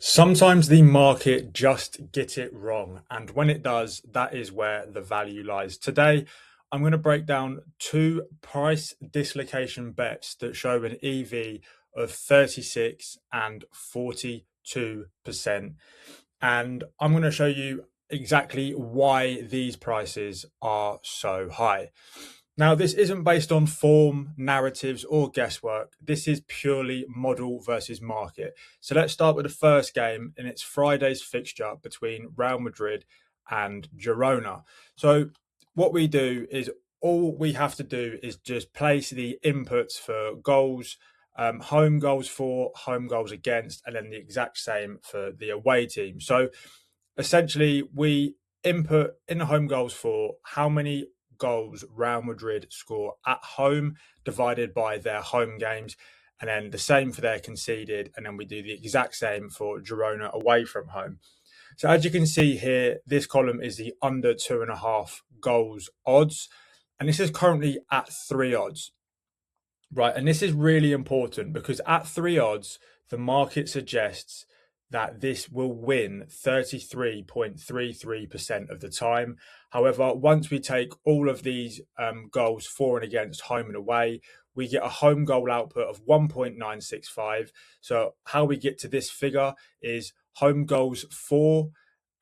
Sometimes the market just get it wrong, and when it does, that is where the value lies. Today, I'm going to break down two price dislocation bets that show an EV of 36 and 42%. And I'm going to show you exactly why these prices are so high. Now, this isn't based on form, narratives, or guesswork. This is purely model versus market. So let's start with the first game, and it's Friday's fixture between Real Madrid and Girona. So what we do is all we have to do is just place the inputs for goals, home goals for, home goals against, and then the exact same for the away team. So essentially, we input in the home goals for how many goals Real Madrid score at home divided by their home games, and then the same for their conceded, and then we do the exact same for Girona away from home. So as you can see here, this column is the under 2.5 goals odds, and this is currently at 3 odds, right? And this is really important because at 3 odds, the market suggests that this will win 33.33% of the time. However, once we take all of these goals for and against home and away, we get a home goal output of 1.965. So how we get to this figure is home goals for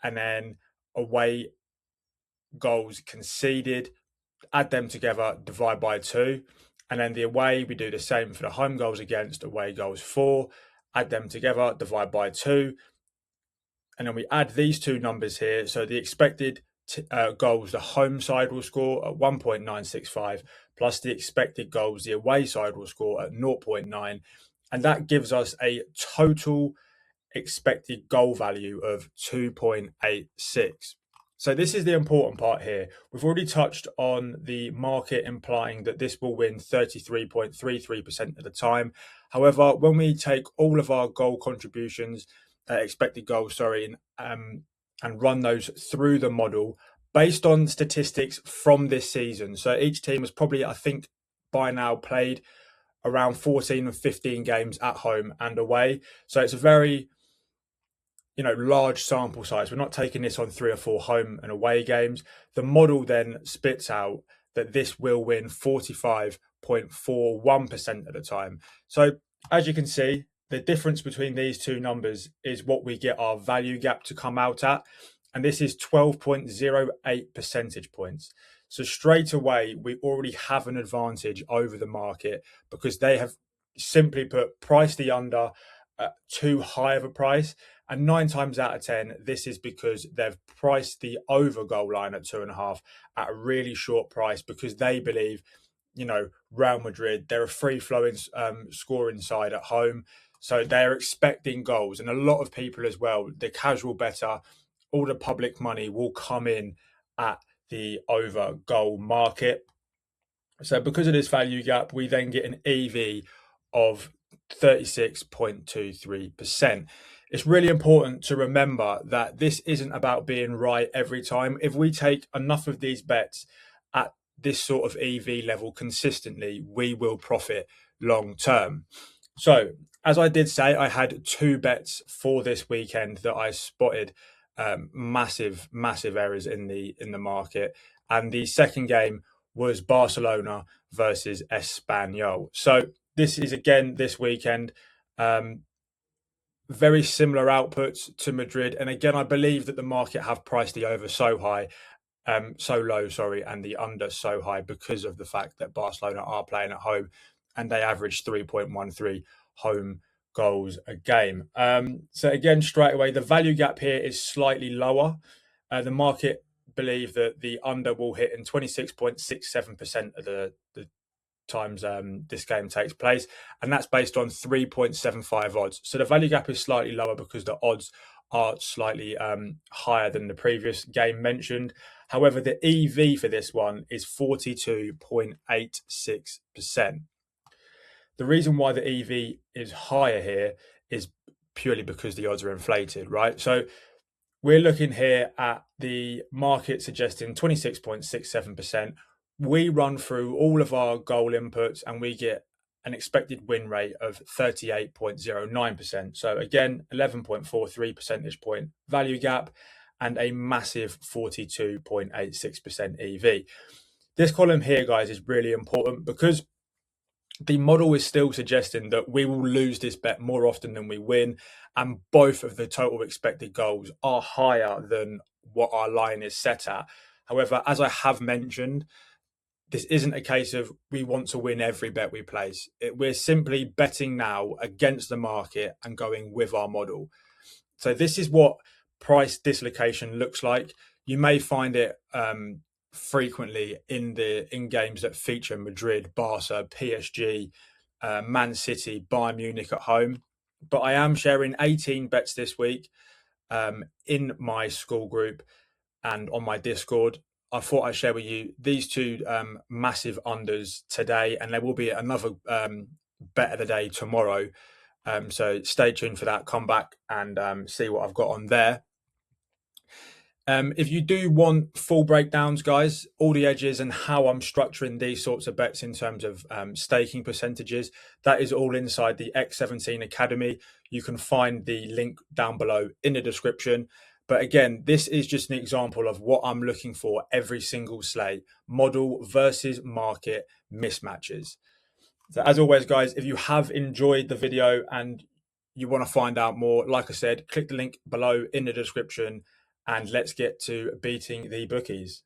and then away goals conceded, add them together, divide by 2. And then the away, we do the same for the home goals against, away goals for, add them together, divide by 2. And then we add these two numbers here. So the expected goals the home side will score at 1.965 plus the expected goals the away side will score at 0.9. And that gives us a total expected goal value of 2.86. So this is the important part here. We've already touched on the market implying that this will win 33.33% of the time. However, when we take all of our goal contributions, expected goals, and run those through the model based on statistics from this season. So each team has probably, I think, by now played around 14 or 15 games at home and away. So it's a very large sample size. We're not taking this on 3 or 4 home and away games. The model then spits out that this will win 45.41% of the time. So as you can see, the difference between these two numbers is what we get our value gap to come out at. And this is 12.08 percentage points. So straight away, we already have an advantage over the market because they have simply priced the under at too high of a price. And 9 times out of 10, this is because they've priced the over goal line at 2.5 at a really short price because they believe, Real Madrid, they're a free-flowing scoring side at home. So they're expecting goals. And a lot of people as well, the casual bettor, all the public money will come in at the over goal market. So because of this value gap, we then get an EV of 36.23%. It's really important to remember that this isn't about being right every time. If we take enough of these bets at this sort of EV level consistently, we will profit long term. So, as I did say, I had 2 bets for this weekend that I spotted massive errors in the market, and the second game was Barcelona versus Espanyol. So this is again this weekend. Very similar outputs to Madrid, and again, I believe that the market have priced the over so low, and the under so high because of the fact that Barcelona are playing at home, and they average 3.13 home goals a game. So again, straight away, the value gap here is slightly lower. The market believe that the under will hit in 26.67% of the times this game takes place, and that's based on 3.75 odds. So the value gap is slightly lower because the odds are slightly higher than the previous game mentioned. However, the EV for this one is 42.86%. The reason why the EV is higher here is purely because the odds are inflated, right? So we're looking here at the market suggesting 26.67%. We run through all of our goal inputs and we get an expected win rate of 38.09%. So again, 11.43 percentage point value gap and a massive 42.86% EV. This column here, guys, is really important because the model is still suggesting that we will lose this bet more often than we win, and both of the total expected goals are higher than what our line is set at. However, as I have mentioned, this isn't a case of we want to win every bet we place. We're simply betting now against the market and going with our model. So this is what price dislocation looks like. You may find it frequently in games that feature Madrid, Barca, PSG, Man City, Bayern Munich at home. But I am sharing 18 bets this week in my school group and on my Discord. I thought I'd share with you these two massive unders today, and there will be another bet of the day tomorrow. So stay tuned for that. Come back and see what I've got on there. If you do want full breakdowns, guys, all the edges and how I'm structuring these sorts of bets in terms of staking percentages, that is all inside the X17 Academy. You can find the link down below in the description. But again, this is just an example of what I'm looking for every single slate: model versus market mismatches. So as always, guys, if you have enjoyed the video and you want to find out more, like I said, click the link below in the description and let's get to beating the bookies.